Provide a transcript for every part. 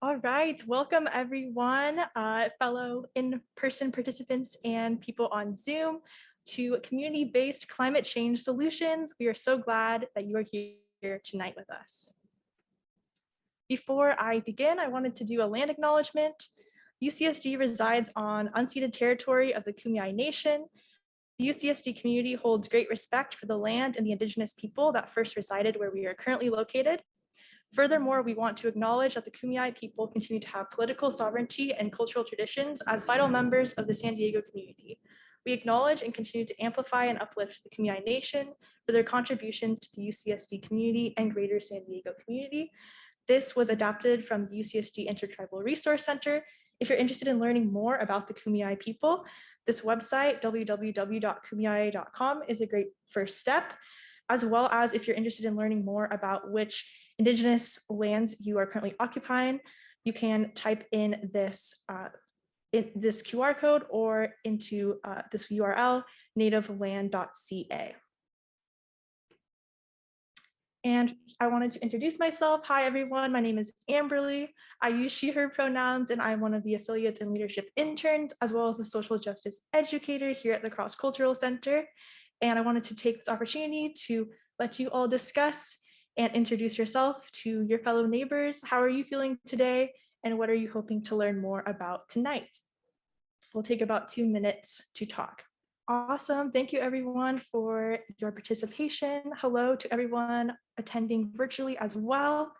All right, welcome everyone, fellow in-person participants and people on Zoom to community-based climate change solutions. We are so glad that you are here tonight with us. Before I begin, I wanted to do a land acknowledgement. UCSD resides on unceded territory of the Kumeyaay Nation. The UCSD community holds great respect for the land and the Indigenous people that first resided where we are currently located. Furthermore, we want to acknowledge that the Kumeyaay people continue to have political sovereignty and cultural traditions as vital members of the San Diego community. We acknowledge and continue to amplify and uplift the Kumeyaay Nation for their contributions to the UCSD community and greater San Diego community. This was adapted from the UCSD Intertribal Resource Center. If you're interested in learning more about the Kumeyaay people, this website, www.kumeyaay.com, is a great first step, as well as if you're interested in learning more about which Indigenous lands you are currently occupying, you can type in this QR code or into this URL, nativeland.ca. And I wanted to introduce myself. Hi, everyone. My name is Amberly. I use she, her pronouns, and I'm one of the affiliates and leadership interns, as well as a social justice educator here at the Cross Cultural Center. And I wanted to take this opportunity to let you all discuss and introduce yourself to your fellow neighbors. How are you feeling today? And what are you hoping to learn more about tonight? We'll take about 2 minutes to talk. Awesome. Thank you everyone for your participation. Hello to everyone attending virtually as well.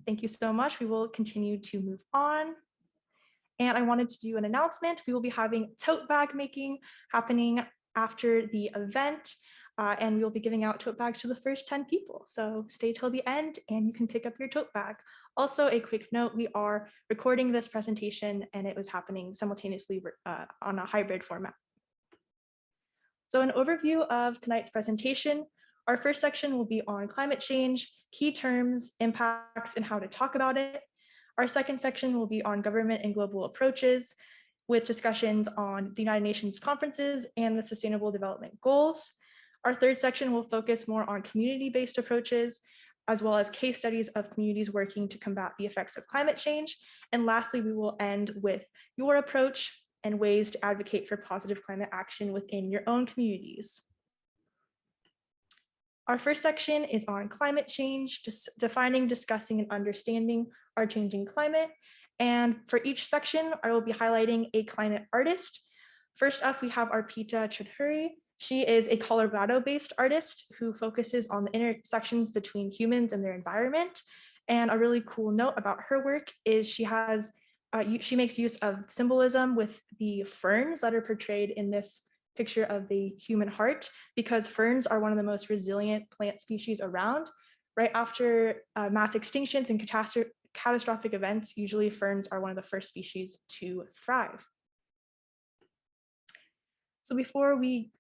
Thank you so much. We will continue to move on. And I wanted to do an announcement. We will be having tote bag making happening after the event. And we will be giving out tote bags to the first 10 people. So stay till the end and you can pick up your tote bag. Also, a quick note, we are recording this presentation and it was happening simultaneously on a hybrid format. So an overview of tonight's presentation. Our first section will be on climate change, key terms, impacts, and how to talk about it. Our second section will be on government and global approaches with discussions on the United Nations conferences and the Sustainable Development Goals. Our third section will focus more on community-based approaches, as well as case studies of communities working to combat the effects of climate change. And lastly, we will end with your approach and ways to advocate for positive climate action within your own communities. Our first section is on climate change, defining, discussing, and understanding our changing climate. And for each section, I will be highlighting a climate artist. First up, we have Arpita Choudhury. She is a Colorado-based artist who focuses on the intersections between humans and their environment. And a really cool note about her work is she makes use of symbolism with the ferns that are portrayed in this picture of the human heart, because ferns are one of the most resilient plant species around. Right after mass extinctions and catastrophic events, usually ferns are one of the first species to thrive. So before we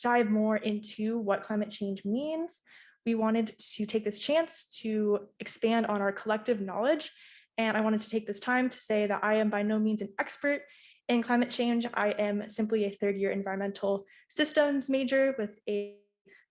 dive more into what climate change means, we wanted to take this chance to expand on our collective knowledge. And I wanted to take this time to say that I am by no means an expert in climate change. I am simply a third-year environmental systems major with a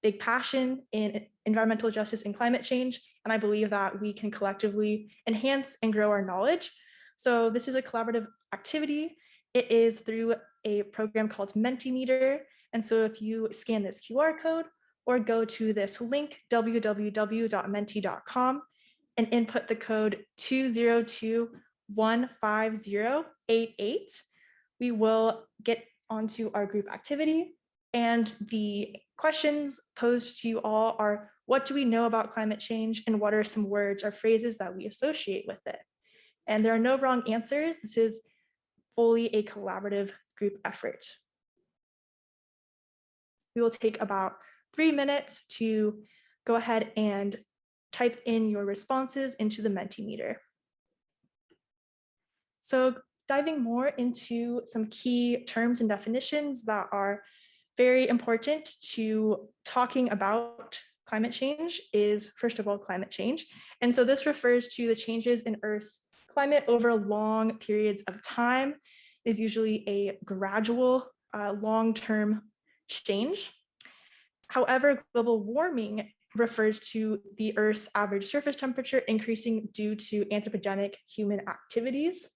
big passion in environmental justice and climate change. And I believe that we can collectively enhance and grow our knowledge. So this is a collaborative activity. It is through a program called Mentimeter. And so if you scan this QR code or go to this link, www.menti.com, and input the code 202-15088, we will get onto our group activity. And the questions posed to you all are, what do we know about climate change and what are some words or phrases that we associate with it? And there are no wrong answers. This is fully a collaborative group effort. We will take about 3 minutes to go ahead and type in your responses into the Mentimeter. So diving more into some key terms and definitions that are very important to talking about climate change is, first of all, climate change. And so this refers to the changes in Earth's climate over long periods of time. It is usually a gradual, long-term change. However, global warming refers to the Earth's average surface temperature increasing due to anthropogenic human activities.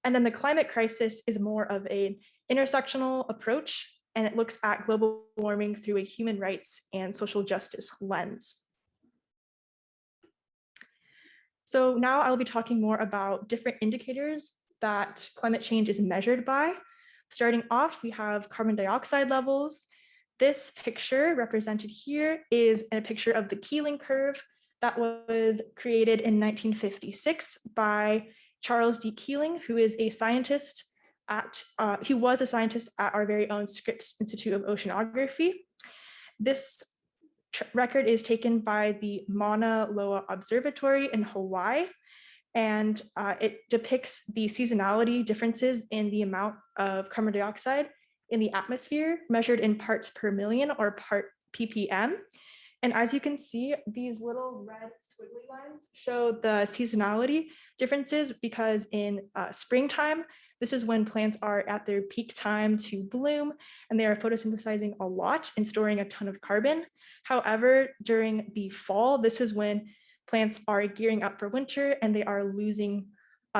And then the climate crisis is more of an intersectional approach, and it looks at global warming through a human rights and social justice lens. So now I'll be talking more about different indicators that climate change is measured by. Starting off, we have carbon dioxide levels. This picture represented here is a picture of the Keeling curve that was created in 1956 by Charles D. Keeling, who is a scientist he was a scientist at our very own Scripps Institute of Oceanography. This record is taken by the Mauna Loa Observatory in Hawaii, and it depicts the seasonality differences in the amount of carbon dioxide in the atmosphere measured in parts per million, or part ppm. And as you can see, these little red squiggly lines show the seasonality differences because in springtime, this is when plants are at their peak time to bloom, and they are photosynthesizing a lot and storing a ton of carbon. However, during the fall, this is when plants are gearing up for winter and they are losing,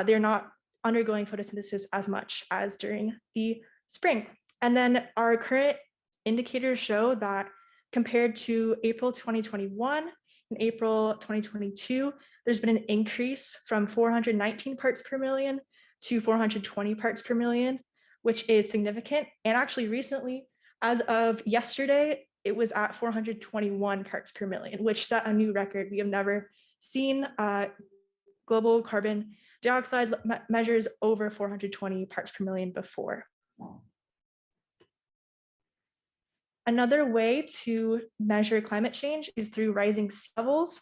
they're not undergoing photosynthesis as much as during the spring. And then our current indicators show that compared to April 2021 and April 2022, there's been an increase from 419 parts per million to 420 parts per million, which is significant. And actually recently, as of yesterday, it was at 421 parts per million, which set a new record. We have never seen global carbon dioxide measures over 420 parts per million before. Another way to measure climate change is through rising sea levels.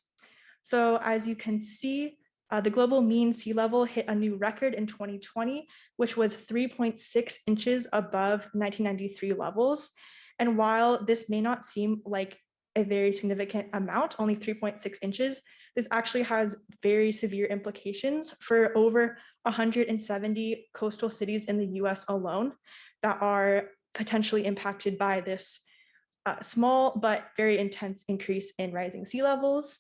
So as you can see, the global mean sea level hit a new record in 2020, which was 3.6 inches above 1993 levels. And while this may not seem like a very significant amount, only 3.6 inches, this actually has very severe implications for over 170 coastal cities in the US alone that are potentially impacted by this small but very intense increase in rising sea levels.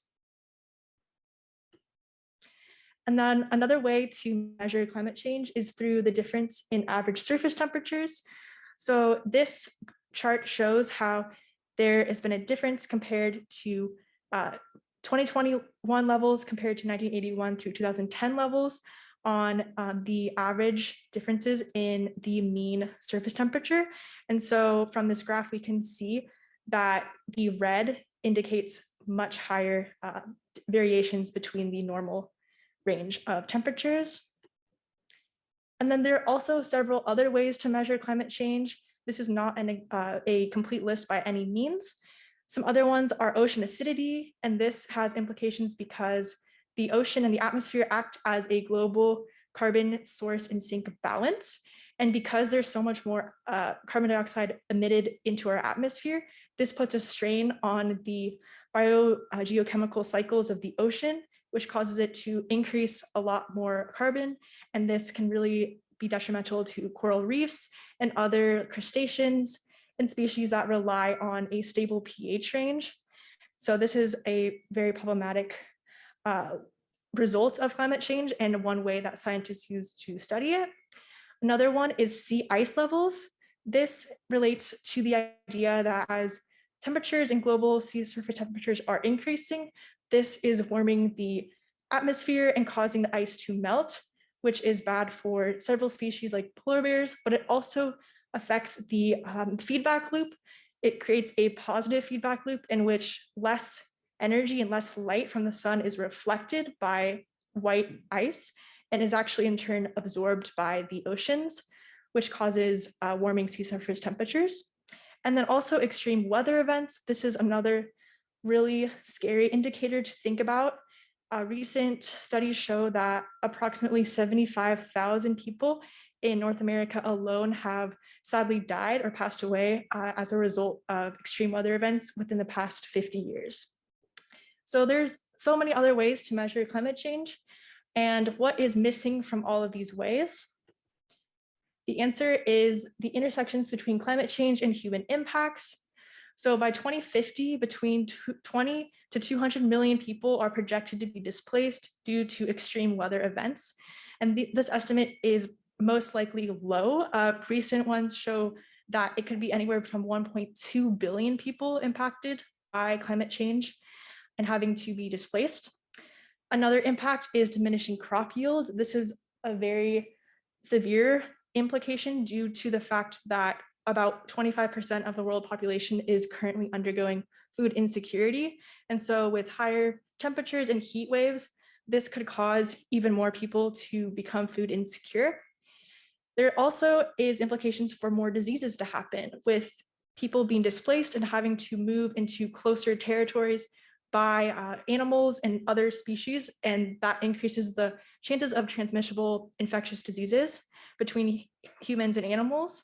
And then another way to measure climate change is through the difference in average surface temperatures. So this chart shows how there has been a difference compared to 2021 levels compared to 1981 through 2010 levels on the average differences in the mean surface temperature. And so from this graph, we can see that the red indicates much higher variations between the normal range of temperatures. And then there are also several other ways to measure climate change. This is not a complete list by any means. Some other ones are ocean acidity, and this has implications because the ocean and the atmosphere act as a global carbon source and sink balance. And because there's so much more carbon dioxide emitted into our atmosphere, this puts a strain on the biogeochemical cycles of the ocean, which causes it to increase a lot more carbon. And this can really be detrimental to coral reefs and other crustaceans and species that rely on a stable pH range. So this is a very problematic result of climate change and one way that scientists use to study it. Another one is sea ice levels. This relates to the idea that as temperatures and global sea surface temperatures are increasing, this is warming the atmosphere and causing the ice to melt, which is bad for several species like polar bears, but it also affects the feedback loop. It creates a positive feedback loop in which less energy and less light from the sun is reflected by white ice and is actually in turn absorbed by the oceans, which causes warming sea surface temperatures. And then also extreme weather events. This is another really scary indicator to think about. Recent studies show that approximately 75,000 people in North America alone have sadly died or passed away as a result of extreme weather events within the past 50 years. So there's so many other ways to measure climate change. And what is missing from all of these ways? The answer is the intersections between climate change and human impacts. So by 2050, between 20 to 200 million people are projected to be displaced due to extreme weather events. And this estimate is most likely low. Recent ones show that it could be anywhere from 1.2 billion people impacted by climate change and having to be displaced. Another impact is diminishing crop yields. This is a very severe implication due to the fact that about 25% of the world population is currently undergoing food insecurity. And so with higher temperatures and heat waves, this could cause even more people to become food insecure. There also is implications for more diseases to happen, with people being displaced and having to move into closer territories by animals and other species, and that increases the chances of transmissible infectious diseases between humans and animals.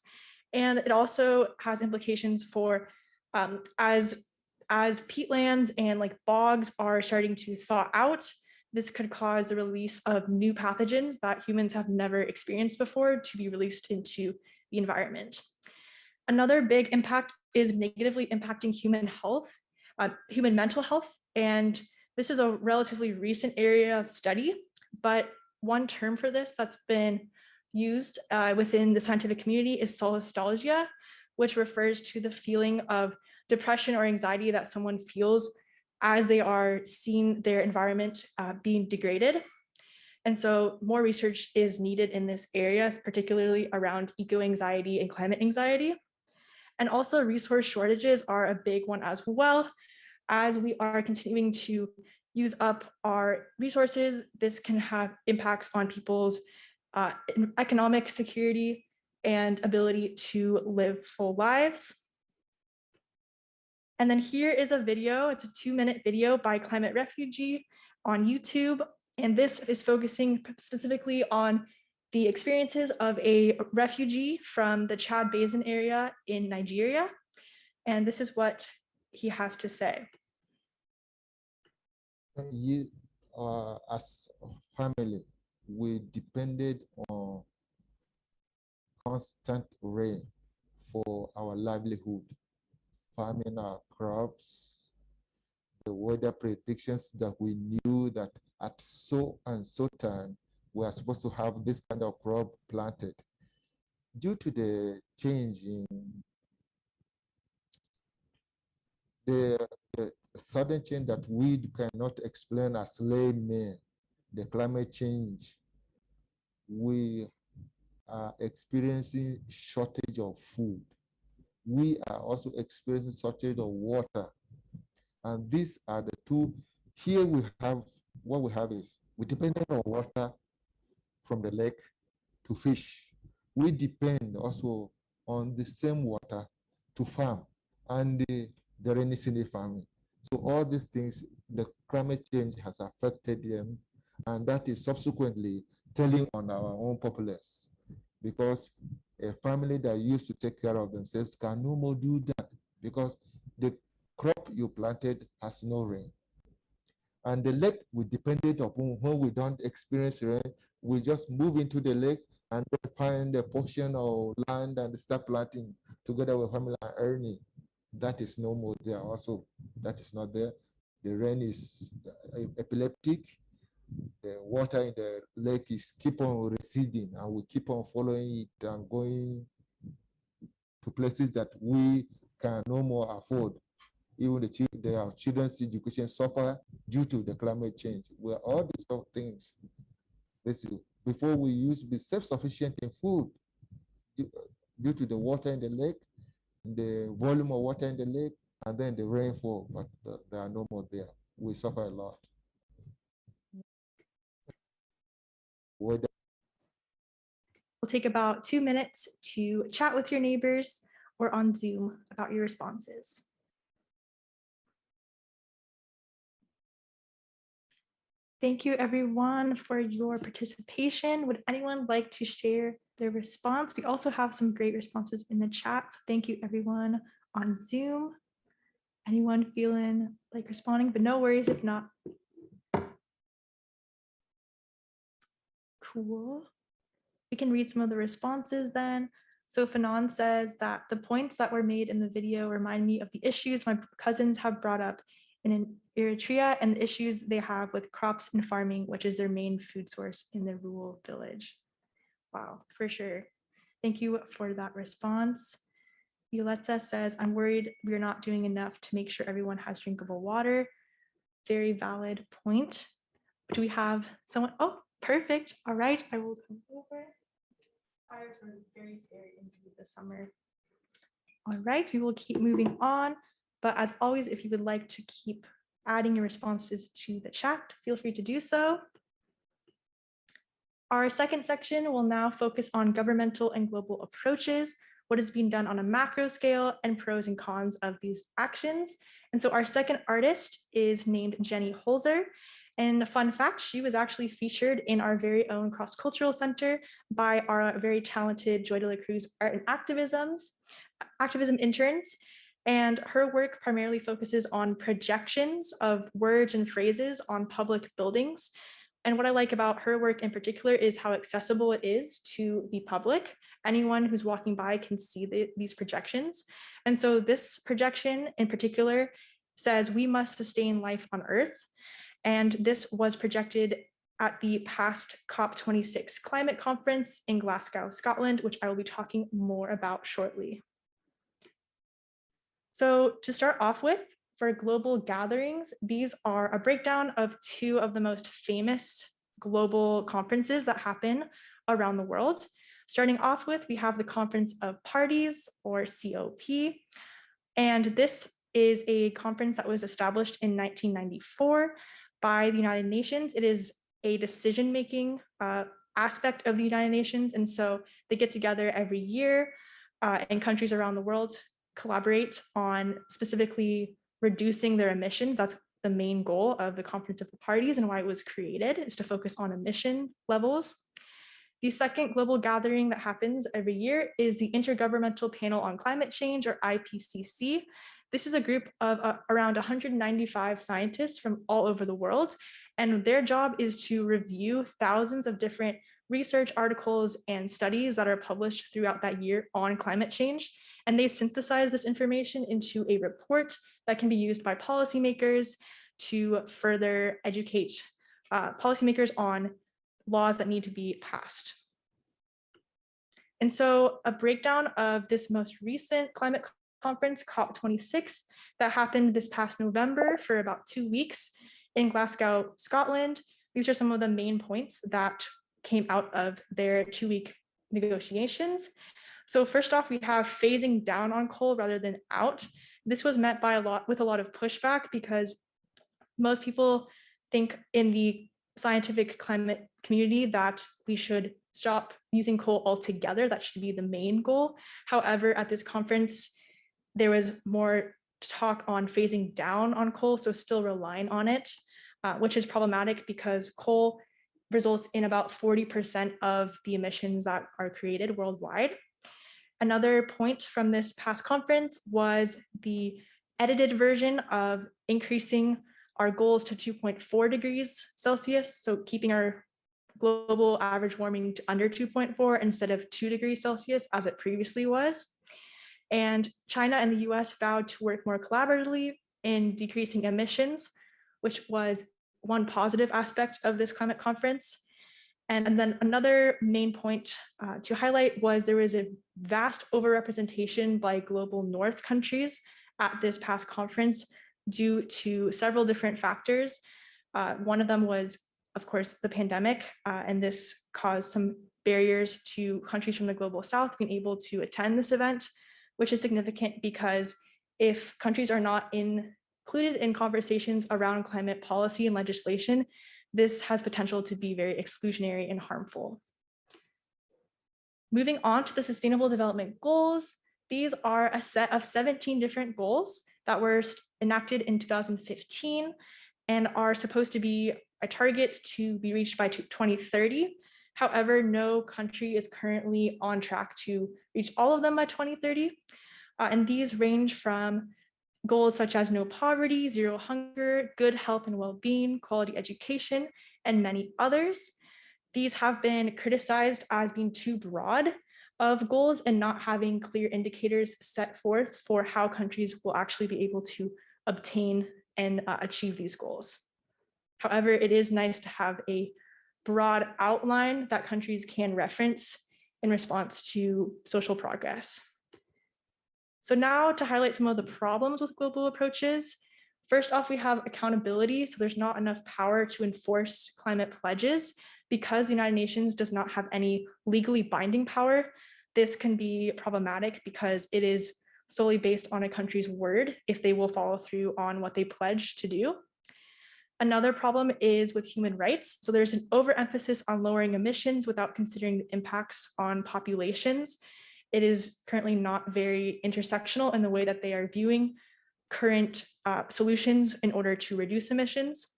And it also has implications for as peatlands and like bogs are starting to thaw out, this could cause the release of new pathogens that humans have never experienced before to be released into the environment. Another big impact is negatively impacting human health, human mental health. And this is a relatively recent area of study, but one term for this that's been used within the scientific community is solastalgia, which refers to the feeling of depression or anxiety that someone feels as they are seeing their environment being degraded. And so more research is needed in this area, particularly around eco-anxiety and climate anxiety. And also resource shortages are a big one as well. As we are continuing to use up our resources, this can have impacts on people's economic security and ability to live full lives. And then here is a video, it's a 2-minute video by Climate Refugee on YouTube. And this is focusing specifically on the experiences of a refugee from the Chad Basin area in Nigeria. And this is what he has to say. As a family, we depended on constant rain for our livelihood, farming our crops, the weather predictions that we knew that at so and so time we are supposed to have this kind of crop planted. Due to the change in the sudden change that we cannot explain as laymen, the climate change, we are experiencing shortage of food. We are also experiencing shortage of water. And these are the two. Here we have, what we have is, we depend on water from the lake to fish. We depend also on the same water to farm and the rainy season farming. So all these things, the climate change has affected them, and that is subsequently telling on our own populace, because a family that used to take care of themselves can no more do that because the crop you planted has no rain. And the lake we depended upon, when we don't experience rain, we just move into the lake and find a portion of land and start planting together with family and earning. That is no more there also. That is not there. The rain is epileptic. The water in the lake is keep on receding, and we keep on following it and going to places that we can no more afford. Even our children's education suffer due to the climate change. Where all these sort of things, before we used to be self-sufficient in food due to the water in the lake, the volume of water in the lake, and then the rainfall, but there are no more there. We suffer a lot. We'll take about 2 minutes to chat with your neighbors or on Zoom about your responses. Thank you everyone for your participation. Would anyone like to share their response? We also have some great responses in the chat. So thank you everyone on Zoom. Anyone feeling like responding, but no worries if not. Cool. We can read some of the responses then. So Fanon says that the points that were made in the video remind me of the issues my cousins have brought up in Eritrea and the issues they have with crops and farming, which is their main food source in the rural village. Wow, for sure. Thank you for that response. Violetta says, I'm worried we're not doing enough to make sure everyone has drinkable water. Very valid point. Do we have someone? Oh, perfect. All right, I will come over. Fires are very scary into the summer. All right, we will keep moving on. But as always, if you would like to keep adding your responses to the chat, feel free to do so. Our second section will now focus on governmental and global approaches, what is being done on a macro scale, and pros and cons of these actions. And so our second artist is named Jenny Holzer. And a fun fact, she was actually featured in our very own cross-cultural center by our very talented Joy de la Cruz Art and Activism interns. And her work primarily focuses on projections of words and phrases on public buildings. And what I like about her work in particular is how accessible it is to the public. Anyone who's walking by can see these projections. And so this projection in particular says we must sustain life on Earth. And this was projected at the past COP26 climate conference in Glasgow, Scotland, which I will be talking more about shortly. So to start off with, for global gatherings, these are a breakdown of two of the most famous global conferences that happen around the world. Starting off with, we have the Conference of Parties, or COP. And this is a conference that was established in 1994 by the United Nations. It is a decision-making aspect of the United Nations. And so they get together every year and countries around the world collaborate on specifically reducing their emissions. That's the main goal of the Conference of the Parties and why it was created, is to focus on emission levels. The second global gathering that happens every year is the Intergovernmental Panel on Climate Change, or IPCC. This is a group of around 195 scientists from all over the world, and their job is to review thousands of different research articles and studies that are published throughout that year on climate change. And they synthesize this information into a report that can be used by policymakers to further educate policymakers on laws that need to be passed. And so a breakdown of this most recent climate conference, COP26, that happened this past November for about 2 weeks in Glasgow, Scotland. These are some of the main points that came out of their 2-week negotiations. So first off, we have phasing down on coal rather than out. This was met by with a lot of pushback because most people think in the scientific climate community that we should stop using coal altogether. That should be the main goal. However, at this conference, there was more talk on phasing down on coal, so still relying on it, which is problematic because coal results in about 40% of the emissions that are created worldwide. Another point from this past conference was the edited version of increasing our goals to 2.4 degrees Celsius, so keeping our global average warming to under 2.4 instead of 2 degrees Celsius as it previously was. And China and the US vowed to work more collaboratively in decreasing emissions, which was one positive aspect of this climate conference. And then another main point to highlight was there was a vast overrepresentation by global North countries at this past conference due to several different factors. One of them was, of course, the pandemic, and this caused some barriers to countries from the global South being able to attend this event, which is significant because if countries are not included in conversations around climate policy and legislation, this has potential to be very exclusionary and harmful. Moving on to the Sustainable Development Goals, these are a set of 17 different goals that were enacted in 2015 and are supposed to be a target to be reached by 2030. However, no country is currently on track to reach all of them by 2030. And these range from goals such as no poverty, zero hunger, good health and well-being, quality education, and many others. These have been criticized as being too broad, of goals and not having clear indicators set forth for how countries will actually be able to obtain and achieve these goals. However, it is nice to have a broad outline that countries can reference in response to social progress. So now to highlight some of the problems with global approaches. First off, we have accountability. So there's not enough power to enforce climate pledges because the United Nations does not have any legally binding power. This can be problematic because it is solely based on a country's word if they will follow through on what they pledge to do. Another problem is with human rights. So there's an overemphasis on lowering emissions without considering the impacts on populations. It is currently not very intersectional in the way that they are viewing current solutions in order to reduce emissions.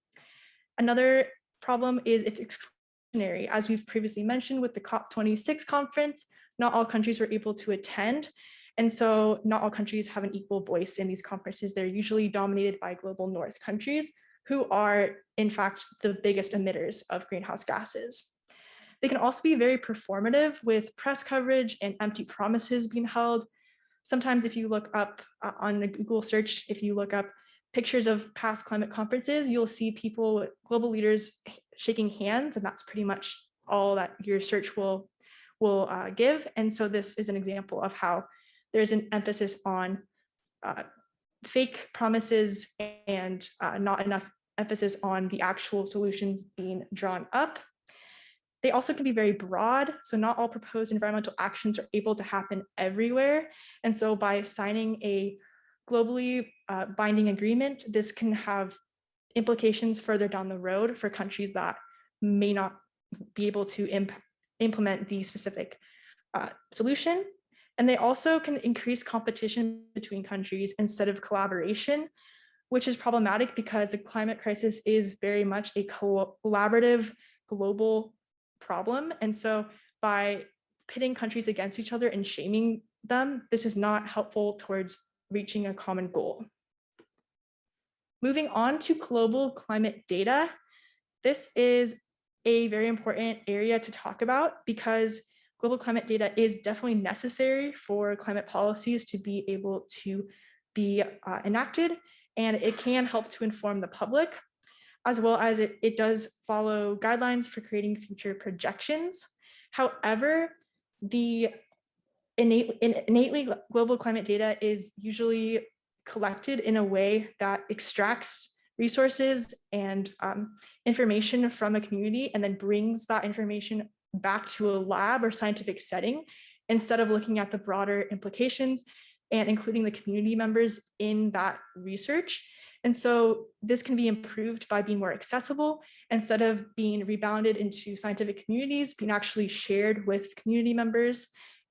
Another problem is it's exclusionary. As we've previously mentioned with the COP26 conference, not all countries were able to attend. And so not all countries have an equal voice in these conferences. They're usually dominated by global north countries who are in fact the biggest emitters of greenhouse gases. They can also be very performative with press coverage and empty promises being held. Sometimes if you look up on a Google search, if you look up pictures of past climate conferences, you'll see people, global leaders shaking hands, and that's pretty much all that your search will give. And so this is an example of how there's an emphasis on fake promises and not enough emphasis on the actual solutions being drawn up. They also can be very broad, so not all proposed environmental actions are able to happen everywhere. And so by signing a globally binding agreement, this can have implications further down the road for countries that may not be able to implement the specific solution. And they also can increase competition between countries instead of collaboration, which is problematic because the climate crisis is very much a collaborative global problem. And so by pitting countries against each other and shaming them, this is not helpful towards reaching a common goal. Moving on to global climate data. This is a very important area to talk about because global climate data is definitely necessary for climate policies to be able to be enacted, and it can help to inform the public, as well as it does follow guidelines for creating future projections. However, the innately global climate data is usually collected in a way that extracts resources and information from a community and then brings that information back to a lab or scientific setting instead of looking at the broader implications and including the community members in that research. And so this can be improved by being more accessible instead of being rebounded into scientific communities, being actually shared with community members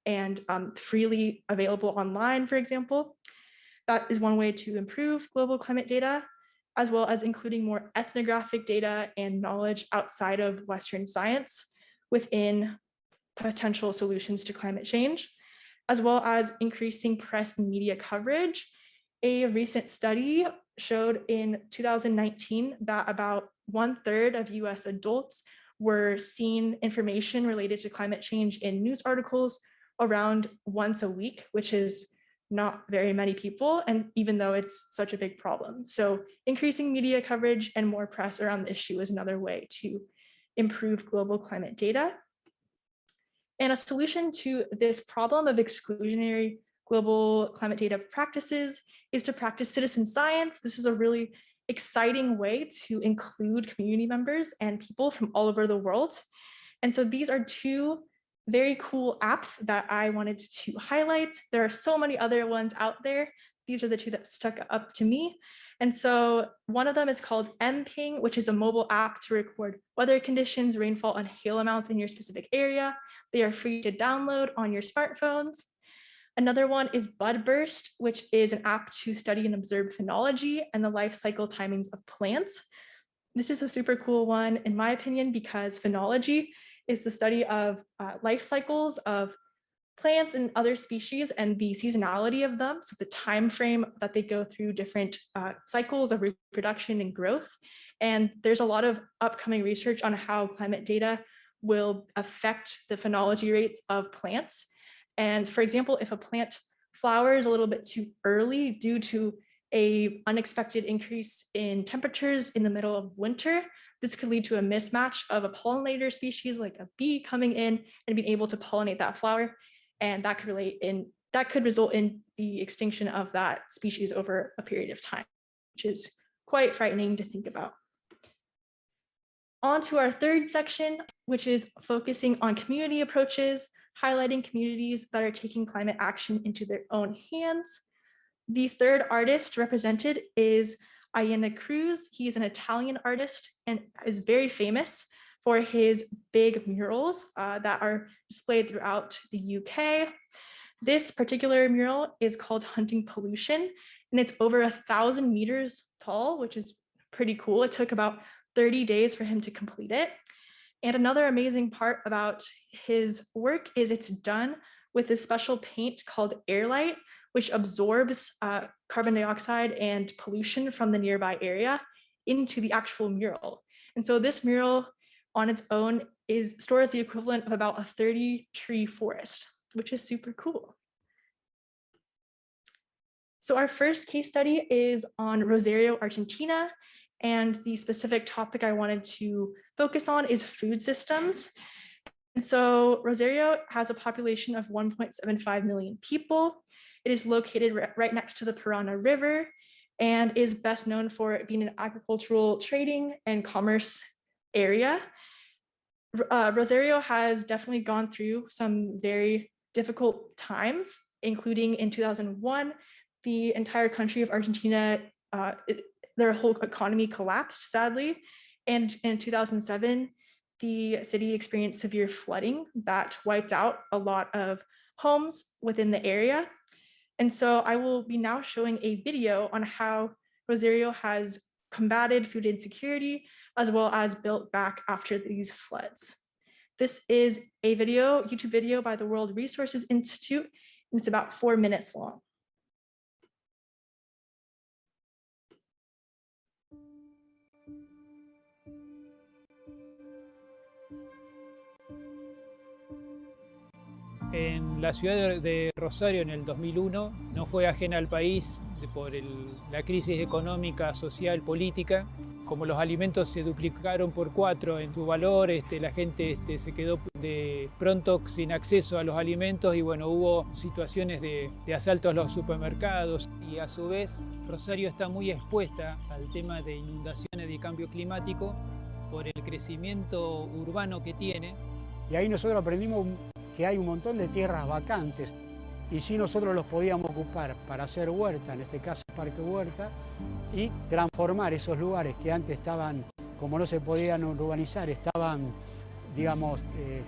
and freely available online, for example. That is one way to improve global climate data, as well as including more ethnographic data and knowledge outside of Western science within potential solutions to climate change, as well as increasing press and media coverage. A recent study showed in 2019 that about 1/3 of US adults were seeing information related to climate change in news articles around once a week, which is not very many people, and even though it's such a big problem. So increasing media coverage and more press around the issue is another way to improve global climate data. And a solution to this problem of exclusionary global climate data practices is to practice citizen science. This is a really exciting way to include community members and people from all over the world. And so these are two very cool apps that I wanted to highlight. There are so many other ones out there. These are the two that stuck up to me. And so one of them is called MPing, which is a mobile app to record weather conditions, rainfall, and hail amounts in your specific area. They are free to download on your smartphones. Another one is Budburst, which is an app to study and observe phenology and the life cycle timings of plants. This is a super cool one, in my opinion, because phenology is the study of life cycles of plants and other species and the seasonality of them, so the time frame that they go through different cycles of reproduction and growth. And there's a lot of upcoming research on how climate data will affect the phenology rates of plants. And for example, if a plant flowers a little bit too early due to a unexpected increase in temperatures in the middle of winter, this could lead to a mismatch of a pollinator species like a bee coming in and being able to pollinate that flower. And that could result in the extinction of that species over a period of time, which is quite frightening to think about. On to our third section, which is focusing on community approaches, highlighting communities that are taking climate action into their own hands. The third artist represented is Iena Cruz. He's an Italian artist and is very famous for his big murals that are displayed throughout the UK. This particular mural is called Hunting Pollution, and it's over 1,000 meters tall, which is pretty cool. It took about 30 days for him to complete it. And another amazing part about his work is it's done with a special paint called Airlight, which absorbs carbon dioxide and pollution from the nearby area into the actual mural. And so this mural on its own stores the equivalent of about a 30-tree forest, which is super cool. So our first case study is on Rosario, Argentina. And the specific topic I wanted to focus on is food systems. And so Rosario has a population of 1.75 million people. It is located right next to the Parana River and is best known for being an agricultural, trading, and commerce area. Rosario has definitely gone through some very difficult times, including in 2001, the entire country of Argentina, their whole economy collapsed, sadly. And in 2007, the city experienced severe flooding that wiped out a lot of homes within the area. And so I will be now showing a video on how Rosario has combated food insecurity as well as built back after these floods. This is a YouTube video by the World Resources Institute, and it's about 4 minutes long. En la ciudad de Rosario en el 2001 no fue ajena al país por la crisis económica, social, política. Como los alimentos se duplicaron por 4 en su valor, la gente se quedó de pronto sin acceso a los alimentos y bueno, hubo situaciones de asalto a los supermercados y a su vez Rosario está muy expuesta al tema de inundaciones y cambio climático por el crecimiento urbano que tiene. Y ahí nosotros aprendimos que hay un montón de tierras vacantes y si nosotros los podíamos ocupar para hacer huerta, en este caso parque huerta, y transformar esos lugares que antes estaban, como no se podían urbanizar, estaban, digamos,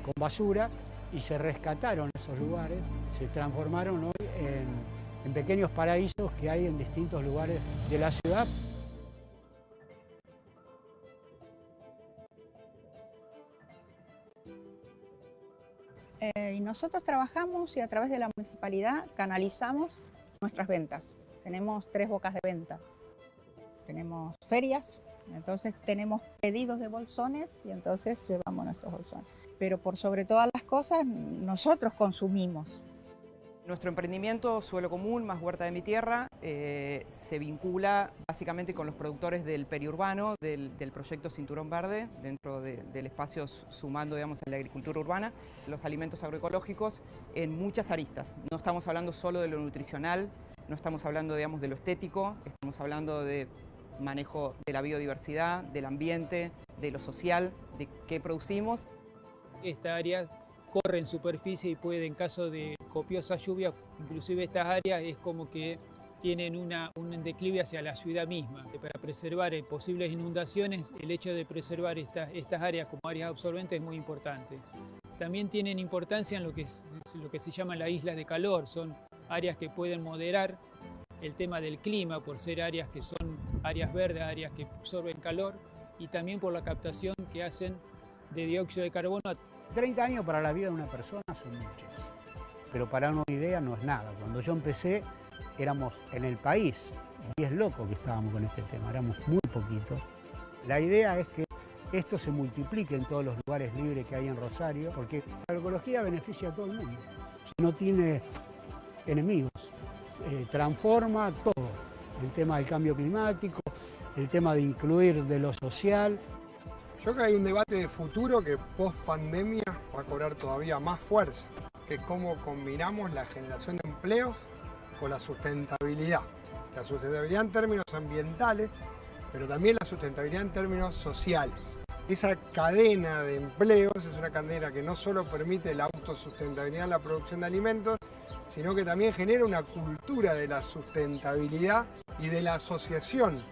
con basura y se rescataron esos lugares, se transformaron hoy en pequeños paraísos que hay en distintos lugares de la ciudad. Y nosotros trabajamos y a través de la municipalidad canalizamos nuestras ventas. Tenemos 3 bocas de venta. Tenemos ferias, entonces tenemos pedidos de bolsones y entonces llevamos nuestros bolsones. Pero por sobre todas las cosas, nosotros consumimos. Nuestro emprendimiento Suelo Común más Huerta de mi Tierra se vincula básicamente con los productores del periurbano, del proyecto Cinturón Verde, dentro del espacio sumando, digamos, a la agricultura urbana, los alimentos agroecológicos en muchas aristas. No estamos hablando solo de lo nutricional, no estamos hablando, digamos, de lo estético, estamos hablando de manejo de la biodiversidad, del ambiente, de lo social, de qué producimos. Esta área corre en superficie y puede, en caso de copiosa lluvia, inclusive estas áreas es como que tienen un declive hacia la ciudad misma. Para preservar posibles inundaciones, el hecho de preservar estas áreas como áreas absorbentes es muy importante. También tienen importancia en lo que se llama las islas de calor, son áreas que pueden moderar el tema del clima por ser áreas que son áreas verdes, áreas que absorben calor y también por la captación que hacen de dióxido de carbono. 30 años para la vida de una persona son muchos, pero para una idea no es nada. Cuando yo empecé éramos en el país 10 locos que estábamos con este tema, éramos muy poquitos. La idea es que esto se multiplique en todos los lugares libres que hay en Rosario, porque la agroecología beneficia a todo el mundo. no tiene enemigos. Transforma todo, el tema del cambio climático, el tema de incluir de lo social. Yo creo que hay un debate de futuro que post pandemia va a cobrar todavía más fuerza, que es cómo combinamos la generación de empleos con la sustentabilidad. La sustentabilidad en términos ambientales, pero también la sustentabilidad en términos sociales. Esa cadena de empleos es una cadena que no solo permite la autosustentabilidad en la producción de alimentos, sino que también genera una cultura de la sustentabilidad y de la asociación.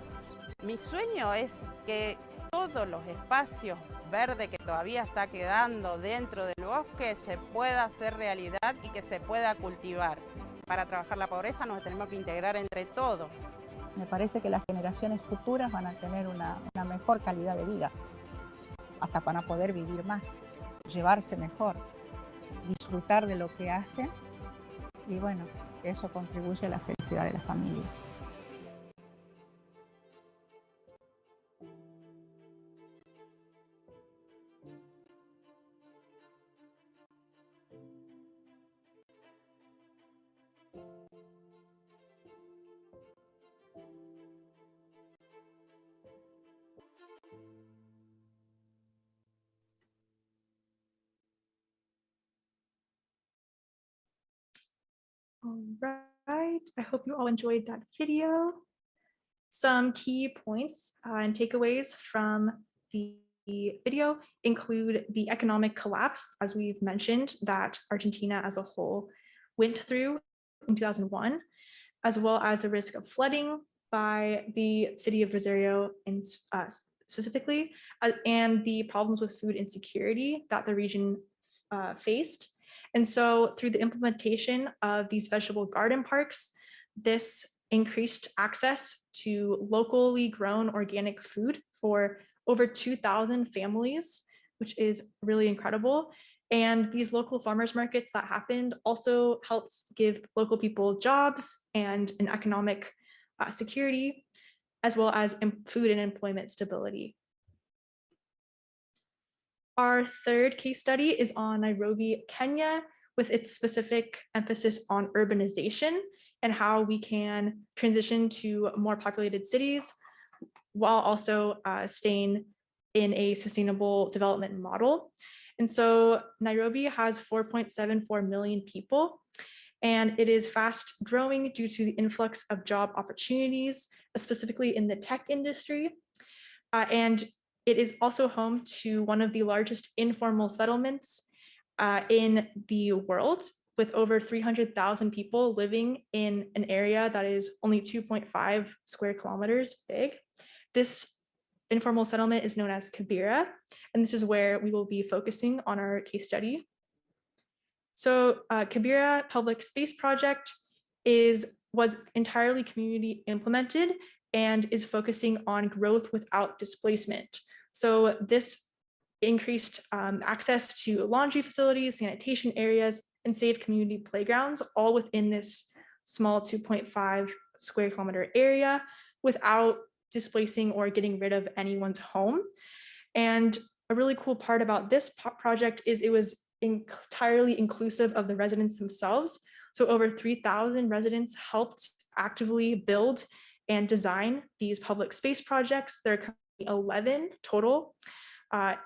Mi sueño es que todos los espacios verdes que todavía está quedando dentro del bosque se pueda hacer realidad y que se pueda cultivar. Para trabajar la pobreza nos tenemos que integrar entre todos. Me parece que las generaciones futuras van a tener una mejor calidad de vida, hasta para poder vivir más, llevarse mejor, disfrutar de lo que hacen y bueno, eso contribuye a la felicidad de la familia. All right, I hope you all enjoyed that video. Some key points and takeaways from the video include the economic collapse, as we've mentioned, that Argentina as a whole went through in 2001, as well as the risk of flooding by the city of Rosario specifically, and the problems with food insecurity that the region faced. And so through the implementation of these vegetable garden parks, this increased access to locally grown organic food for over 2,000 families, which is really incredible. And these local farmers markets that happened also helped give local people jobs and an economic security, as well as food and employment stability. Our third case study is on Nairobi, Kenya, with its specific emphasis on urbanization and how we can transition to more populated cities while also staying in a sustainable development model. And so Nairobi has 4.74 million people, and it is fast growing due to the influx of job opportunities, specifically in the tech industry. And it is also home to one of the largest informal settlements in the world, with over 300,000 people living in an area that is only 2.5 square kilometers big. This informal settlement is known as Kibera, and this is where we will be focusing on our case study. So Kibera Public Space Project was entirely community implemented and is focusing on growth without displacement. So this increased access to laundry facilities, sanitation areas, and safe community playgrounds, all within this small 2.5 square kilometer area without displacing or getting rid of anyone's home. And a really cool part about this project is it was entirely inclusive of the residents themselves. So over 3,000 residents helped actively build and design these public space projects. There are currently 11 total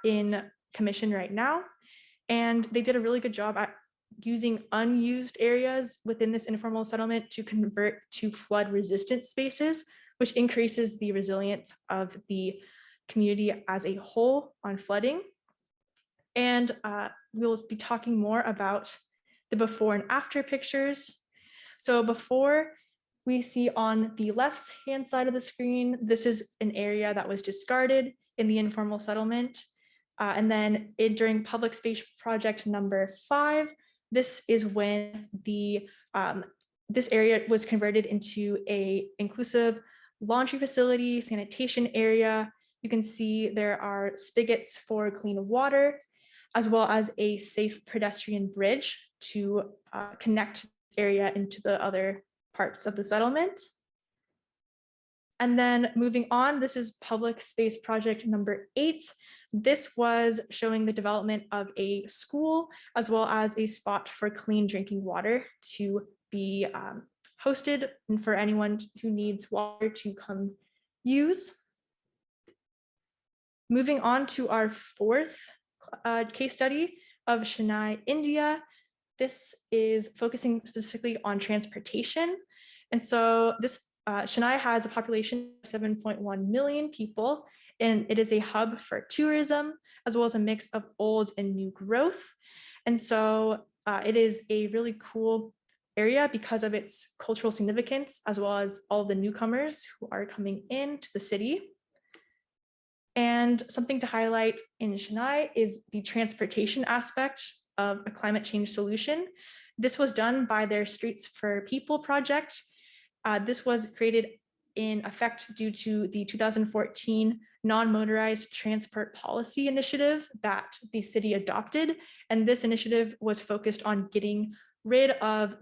in commission right now. And they did a really good job at using unused areas within this informal settlement to convert to flood resistant spaces, which increases the resilience of the community as a whole on flooding. And we'll be talking more about the before and after pictures. So before, we see on the left-hand side of the screen, this is an area that was discarded in the informal settlement. And then during public space project number 5, this is when this area was converted into a inclusive laundry facility, sanitation area. You can see there are spigots for clean water, as well as a safe pedestrian bridge to connect this area into the other parts of the settlement. And then moving on, this is public space project number 8. This was showing the development of a school as well as a spot for clean drinking water to be hosted and for anyone who needs water to come use. Moving on to our fourth case study of Chennai, India. This is focusing specifically on transportation. And so this Chennai has a population of 7.1 million people, and it is a hub for tourism, as well as a mix of old and new growth. And so it is a really cool area because of its cultural significance, as well as all the newcomers who are coming into the city. And something to highlight in Chennai is the transportation aspect of a climate change solution. This was done by their Streets for People project. This was created in effect due to the 2014 non-motorized transport policy initiative that the city adopted. And this initiative was focused on getting rid of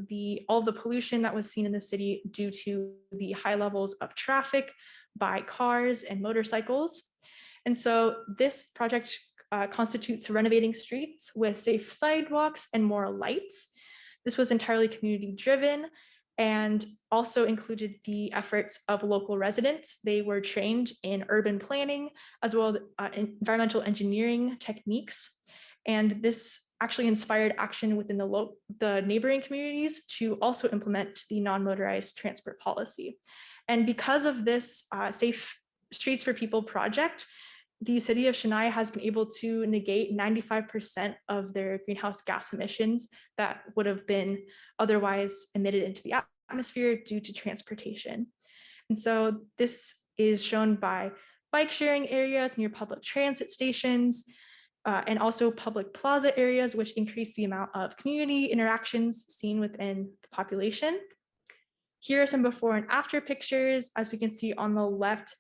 all the pollution that was seen in the city due to the high levels of traffic by cars and motorcycles. And so this project constitutes renovating streets with safe sidewalks and more lights. This was entirely community driven and also included the efforts of local residents. They were trained in urban planning as well as environmental engineering techniques. And this actually inspired action within the neighboring communities to also implement the non-motorized transport policy. And because of this Safe Streets for People project, the city of Chennai has been able to negate 95% of their greenhouse gas emissions that would have been otherwise emitted into the atmosphere due to transportation. And so this is shown by bike sharing areas near public transit stations, and also public plaza areas, which increase the amount of community interactions seen within the population. Here are some before and after pictures. As we can see on the left,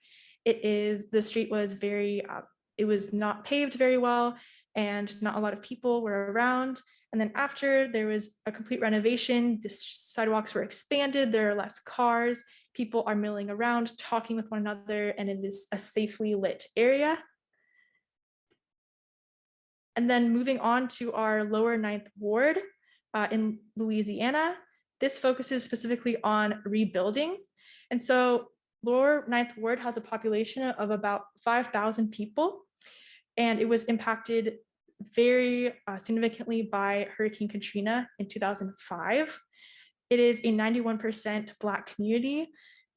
the street was it was not paved very well and not a lot of people were around. And then after, there was a complete renovation. The sidewalks were expanded, there are less cars, people are milling around, talking with one another, and it is a safely lit area. And then moving on to our lower 9th ward in Louisiana, this focuses specifically on rebuilding. And so lower 9th ward has a population of about 5,000 people, and it was impacted very significantly by Hurricane Katrina in 2005. It is a 91% Black community,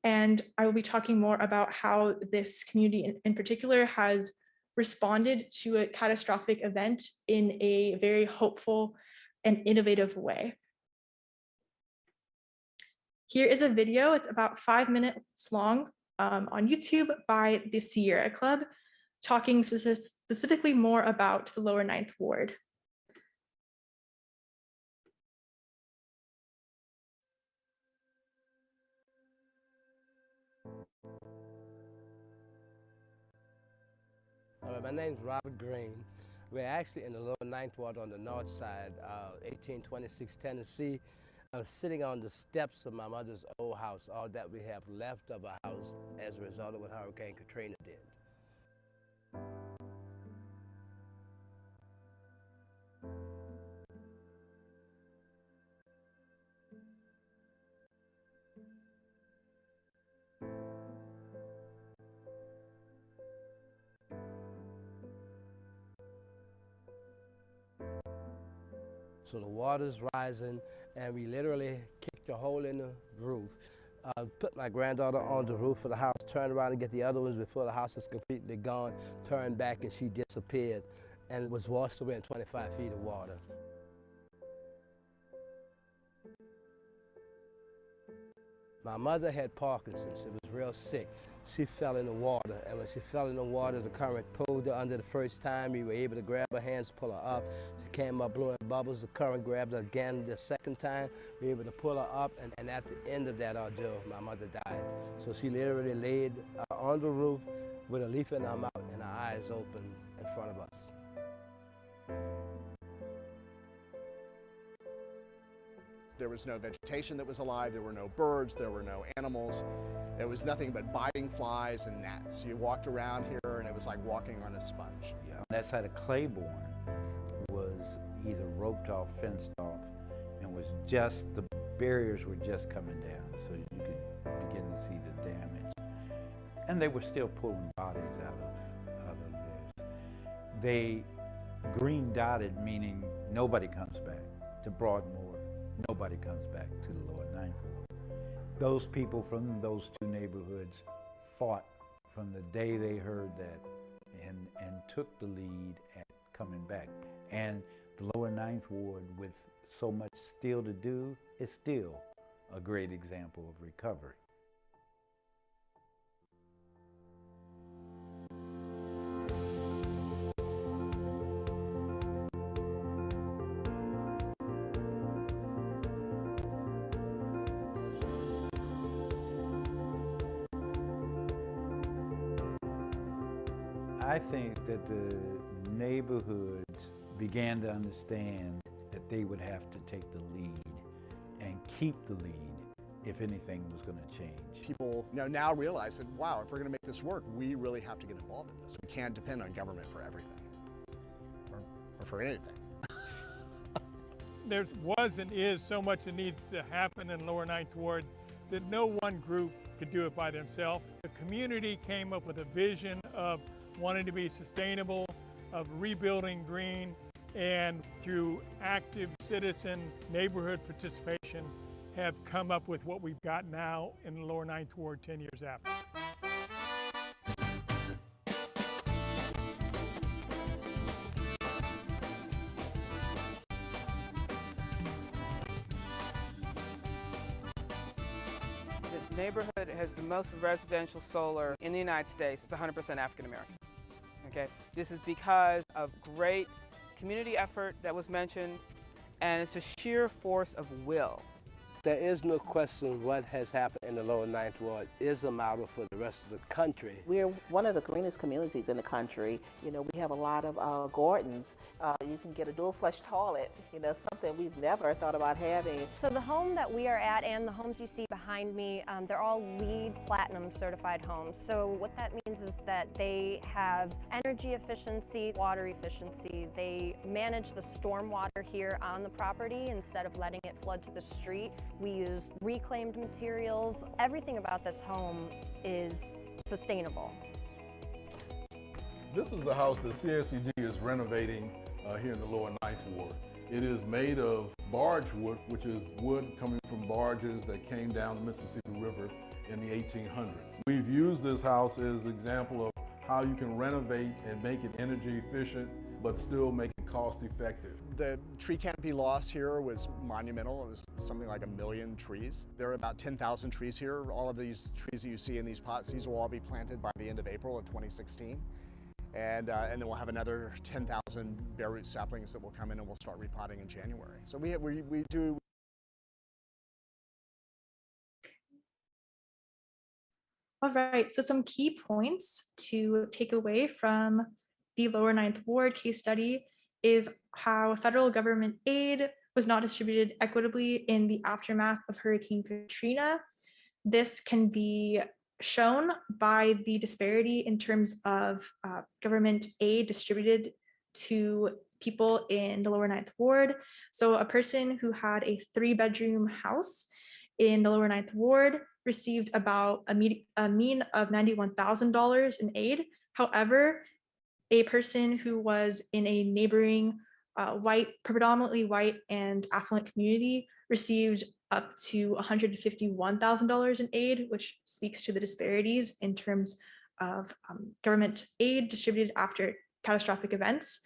and I will be talking more about how this community in particular has responded to a catastrophic event in a very hopeful and innovative way. Here is a video, it's about 5 minutes long on YouTube by the Sierra Club, talking specifically more about the lower 9th ward. My name's Robert Green. We're actually in the lower 9th ward on the north side, 1826 Tennessee. I'm sitting on the steps of my mother's old house, all that we have left of a house as a result of what Hurricane Katrina did. So the water's rising, and we literally kicked a hole in the roof. Put my granddaughter on the roof of the house, turned around and get the other ones before the house is completely gone, turned back and she disappeared and was washed away in 25 feet of water. My mother had Parkinson's. She was real sick. She fell in the water, and when she fell in the water, the current pulled her under the first time. We were able to grab her hands, pull her up. She came up blowing bubbles. The current grabbed her again the second time. We were able to pull her up, and at the end of that ordeal, my mother died. So she literally laid on the roof with a leaf in her mouth and her eyes open in front of us. There was no vegetation that was alive, there were no birds, there were no animals. It was nothing but biting flies and gnats. You walked around here and it was like walking on a sponge. Yeah. That side of Claiborne was either roped off, fenced off, and was just, the barriers were just coming down, so you could begin to see the damage. And they were still pulling bodies out of theirs. They green dotted, meaning nobody comes back. To Broadmoor, nobody comes back to the lower Ninth Ward. Those people from those two neighborhoods fought from the day they heard that and took the lead at coming back. And the lower Ninth Ward, with so much still to do, is still a great example of recovery. I think that the neighborhoods began to understand that they would have to take the lead and keep the lead if anything was going to change. People now realize that, wow, if we're going to make this work, we really have to get involved in this. We can't depend on government for everything, or for anything. There was and is so much that needs to happen in Lower Ninth Ward that no one group could do it by themselves. The community came up with a vision of wanting to be sustainable, of rebuilding green, and through active citizen neighborhood participation have come up with what we've got now in the Lower Ninth Ward 10 years after. The neighborhood has the most residential solar in the United States. It's 100% African American. Okay? This is because of great community effort that was mentioned, and it's a sheer force of will. There is no question what has happened in the Lower Ninth Ward is a model for the rest of the country. We're one of the greenest communities in the country. You know, we have a lot of gardens. You can get a dual flush toilet, you know, something we've never thought about having. So the home that we are at and the homes you see behind me, they're all LEED Platinum certified homes. So what that means is that they have energy efficiency, water efficiency. They manage the storm water here on the property instead of letting it flood to the street. We use reclaimed materials. Everything about this home is sustainable. This is a house that CSCD is renovating here in the Lower Ninth Ward. It is made of barge wood, which is wood coming from barges that came down the Mississippi River in the 1800s. We've used this house as an example of how you can renovate and make it energy efficient, but still make it cost effective. The tree canopy loss here was monumental. It was something like 1 million trees. There are about 10,000 trees here. All of these trees that you see in these pots, these will all be planted by the end of April of 2016. And then we'll have another 10,000 bare root saplings that will come in, and we'll start repotting in January. So we do. All right, so some key points to take away from the Lower Ninth Ward case study is how federal government aid was not distributed equitably in the aftermath of Hurricane Katrina. This can be shown by the disparity in terms of government aid distributed to people in the Lower Ninth Ward. So a person who had a 3-bedroom house in the Lower Ninth Ward received about a mean of $91,000 in aid. However, a person who was in a neighboring predominantly white and affluent community received up to $151,000 in aid, which speaks to the disparities in terms of government aid distributed after catastrophic events.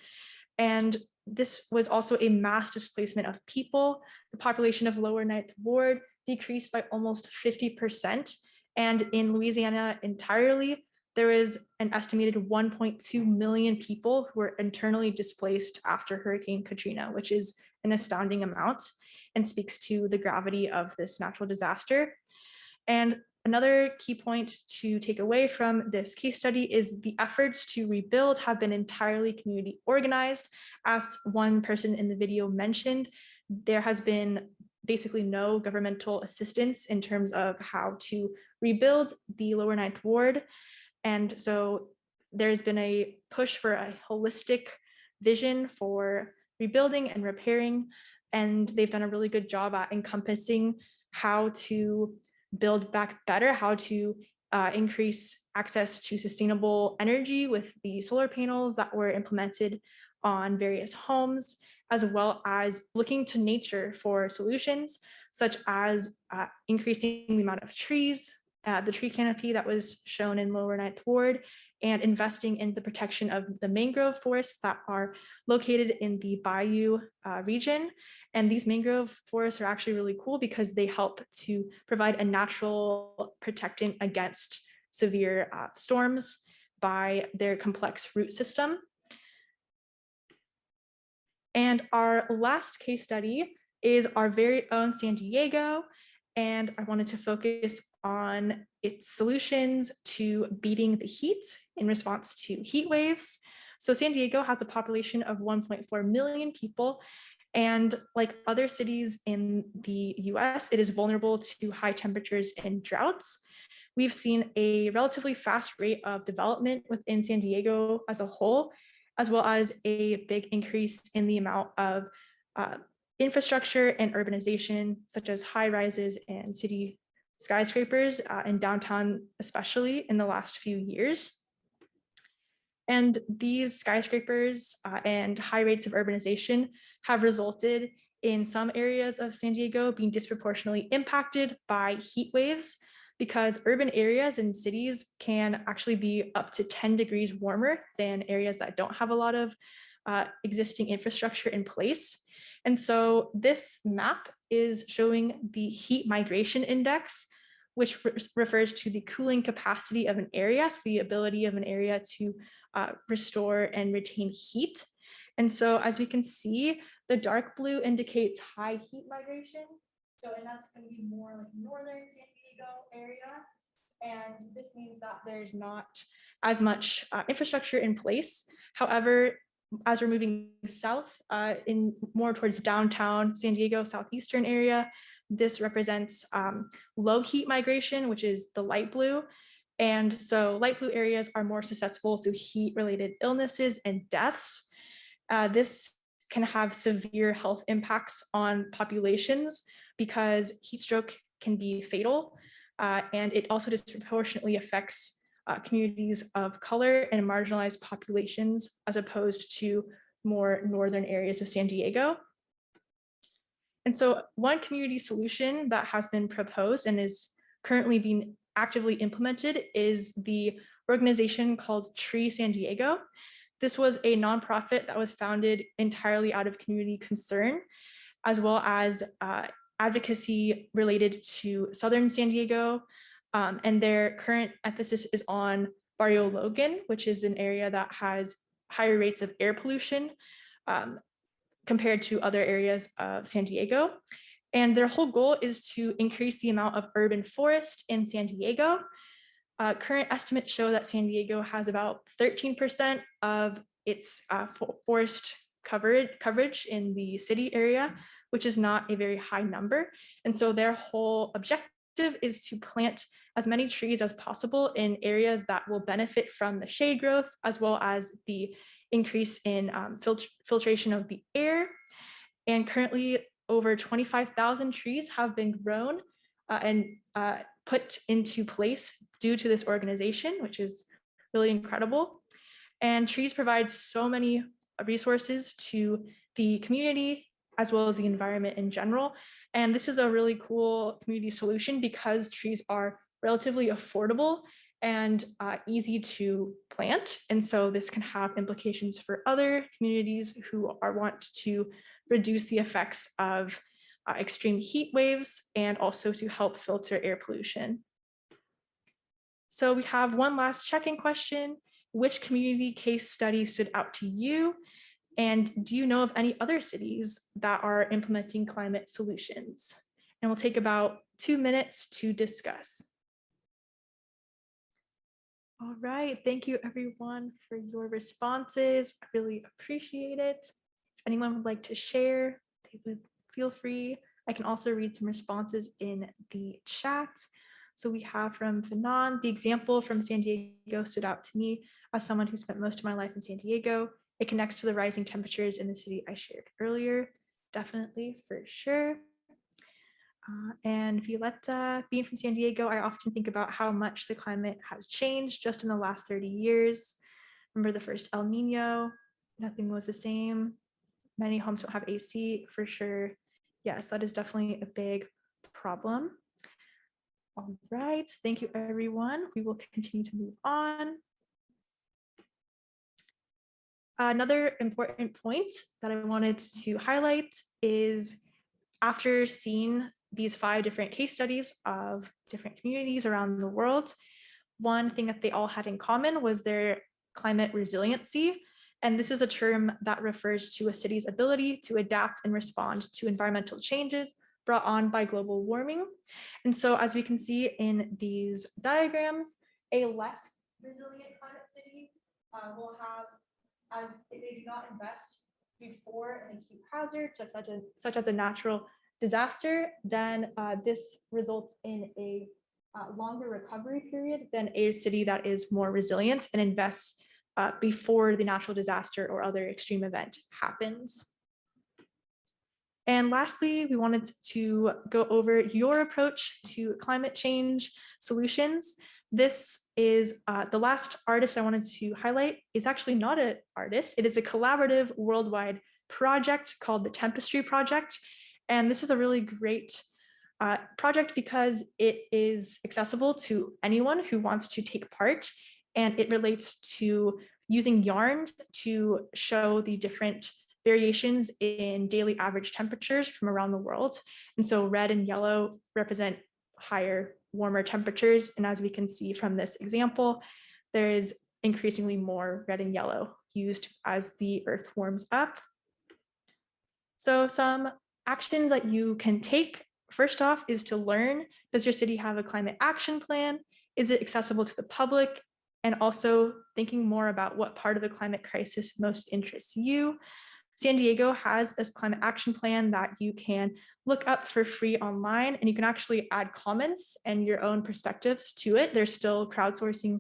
And this was also a mass displacement of people. The population of Lower Ninth Ward decreased by almost 50%. And in Louisiana entirely, there is an estimated 1.2 million people who were internally displaced after Hurricane Katrina, which is an astounding amount and speaks to the gravity of this natural disaster. And another key point to take away from this case study is the efforts to rebuild have been entirely community organized. As one person in the video mentioned, there has been basically no governmental assistance in terms of how to rebuild the Lower Ninth Ward. And so there's been a push for a holistic vision for rebuilding and repairing, and they've done a really good job at encompassing how to build back better, how to increase access to sustainable energy with the solar panels that were implemented on various homes, as well as looking to nature for solutions, such as increasing the amount of trees, the tree canopy that was shown in Lower Ninth Ward, and investing in the protection of the mangrove forests that are located in the Bayou region. And these mangrove forests are actually really cool because they help to provide a natural protectant against severe storms by their complex root system. And our last case study is our very own San Diego. And I wanted to focus on its solutions to beating the heat in response to heat waves. So San Diego has a population of 1.4 million people. And like other cities in the US, it is vulnerable to high temperatures and droughts. We've seen a relatively fast rate of development within San Diego as a whole, as well as a big increase in the amount of infrastructure and urbanization, such as high rises and city skyscrapers in downtown, especially in the last few years. And these skyscrapers and high rates of urbanization have resulted in some areas of San Diego being disproportionately impacted by heat waves, because urban areas and cities can actually be up to 10 degrees warmer than areas that don't have a lot of existing infrastructure in place. And so this map is showing the heat migration index, which refers to the cooling capacity of an area, so the ability of an area to restore and retain heat. And so as we can see, the dark blue indicates high heat migration. So, and that's going to be more like northern San Diego area. And this means that there's not as much infrastructure in place. However, as we're moving south in more towards downtown San Diego, southeastern area, this represents low heat migration, which is the light blue. And so light blue areas are more susceptible to heat-related illnesses and deaths. This can have severe health impacts on populations because heat stroke can be fatal. And it also disproportionately affects communities of color and marginalized populations, as opposed to more northern areas of San Diego. And so one community solution that has been proposed and is currently being actively implemented is the organization called Tree San Diego. This was a nonprofit that was founded entirely out of community concern, as well as advocacy related to Southern San Diego. And their current emphasis is on Barrio Logan, which is an area that has higher rates of air pollution compared to other areas of San Diego. And their whole goal is to increase the amount of urban forest in San Diego. Current estimates show that San Diego has about 13% of its forest coverage in the city area, which is not a very high number. And so their whole objective is to plant as many trees as possible in areas that will benefit from the shade growth, as well as the increase in filtration of the air. And currently over 25,000 trees have been grown and put into place due to this organization, which is really incredible. And trees provide so many resources to the community as well as the environment in general. And this is a really cool community solution because trees are relatively affordable and easy to plant. And so this can have implications for other communities who want to reduce the effects of extreme heat waves and also to help filter air pollution. So we have one last check-in question. Which community case study stood out to you? And do you know of any other cities that are implementing climate solutions? And we'll take about 2 minutes to discuss. All right, thank you everyone for your responses. I really appreciate it. If anyone would like to share, they would feel free. I can also read some responses in the chat. So we have from Fanon, the example from San Diego stood out to me As someone who spent most of my life in San Diego, it connects to the rising temperatures in the city I shared earlier. Definitely, for sure. And Violetta, being from San Diego, I often think about how much the climate has changed just in the last 30 years. Remember the first El Nino, nothing was the same. Many homes don't have AC, for sure. Yes, that is definitely a big problem. All right, thank you everyone. We will continue to move on. Another important point that I wanted to highlight is after seeing these 5 different case studies of different communities around the world, one thing that they all had in common was their climate resiliency. And this is a term that refers to a city's ability to adapt and respond to environmental changes brought on by global warming. And so as we can see in these diagrams, a less resilient climate city will have, as they do not invest before an acute hazard, such as a natural disaster, then this results in a longer recovery period than a city that is more resilient and invests before the natural disaster or other extreme event happens. And lastly, we wanted to go over your approach to climate change solutions. This is the last artist I wanted to highlight is actually not an artist. It is a collaborative worldwide project called the Tempestry Project. And this is a really great project because it is accessible to anyone who wants to take part. And it relates to using yarn to show the different variations in daily average temperatures from around the world. And so red and yellow represent higher, warmer temperatures. And as we can see from this example, there is increasingly more red and yellow used as the earth warms up. So some actions that you can take, first off, is to learn, does your city have a climate action plan? Is it accessible to the public? And also thinking more about what part of the climate crisis most interests you. San Diego has a climate action plan that you can look up for free online, and you can actually add comments and your own perspectives to it. They're still crowdsourcing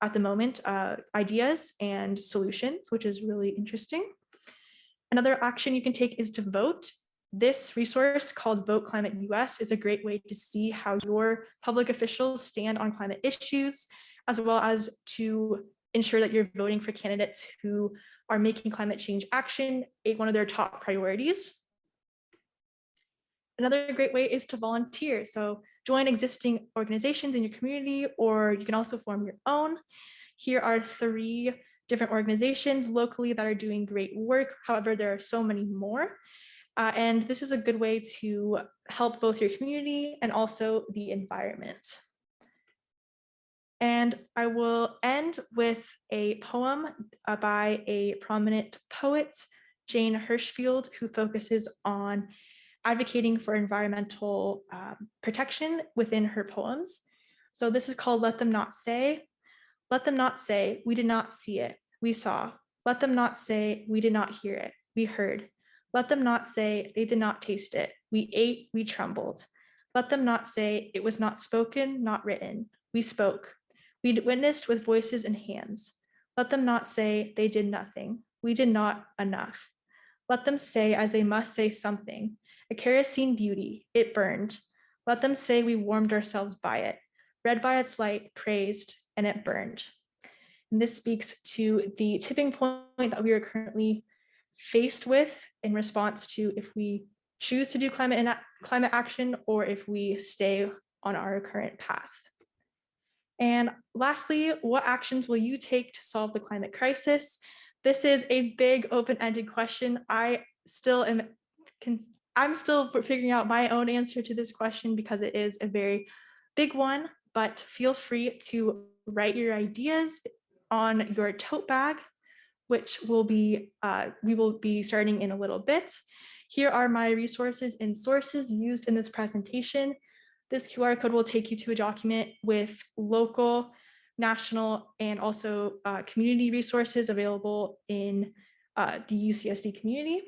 at the moment ideas and solutions, which is really interesting. Another action you can take is to vote. This resource called Vote Climate US is a great way to see how your public officials stand on climate issues, as well as to ensure that you're voting for candidates who are making climate change action one of their top priorities. Another great way is to volunteer. So join existing organizations in your community, or you can also form your own. Here are 3 different organizations locally that are doing great work. However, there are so many more. And this is a good way to help both your community and also the environment. And I will end with a poem by a prominent poet, Jane Hirschfield, who focuses on advocating for environmental protection within her poems. So this is called Let Them Not Say. Let them not say, we did not see it, we saw. Let them not say, we did not hear it, we heard. Let them not say, they did not taste it, we ate, we trembled. Let them not say, it was not spoken, not written, we spoke. We witnessed with voices and hands. Let them not say, they did nothing, we did not enough. Let them say, as they must say something, a kerosene beauty, it burned. Let them say we warmed ourselves by it, read by its light, praised, and it burned. And this speaks to the tipping point that we are currently faced with in response to if we choose to do climate action or if we stay on our current path. And lastly, what actions will you take to solve the climate crisis? This is a big open-ended question. I'm still figuring out my own answer to this question because it is a very big one, but feel free to write your ideas on your tote bag, which we will be starting in a little bit. Here are my resources and sources used in this presentation. This QR code will take you to a document with local, national, and also community resources available in the UCSD community.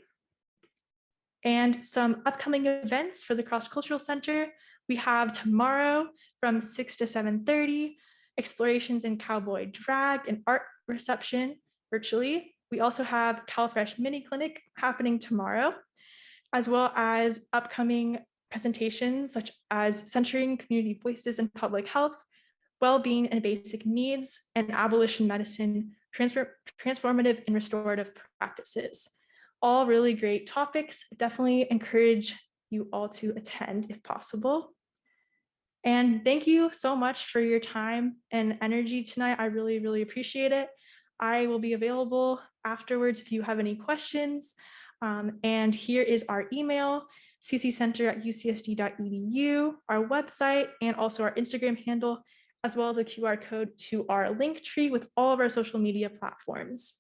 And some upcoming events for the Cross-Cultural Center. We have tomorrow from 6 to 7:30, Explorations in Cowboy Drag, an art reception virtually. We also have CalFresh Mini Clinic happening tomorrow, as well as upcoming presentations such as Centering Community Voices in Public Health, Well-Being and Basic Needs, and Abolition Medicine, Transformative and Restorative Practices. All really great topics. Definitely encourage you all to attend if possible. And thank you so much for your time and energy tonight. I really, really appreciate it. I will be available afterwards if you have any questions. And here is our email, cccenter@ucsd.edu, our website, and also our Instagram handle, as well as a QR code to our Linktree with all of our social media platforms.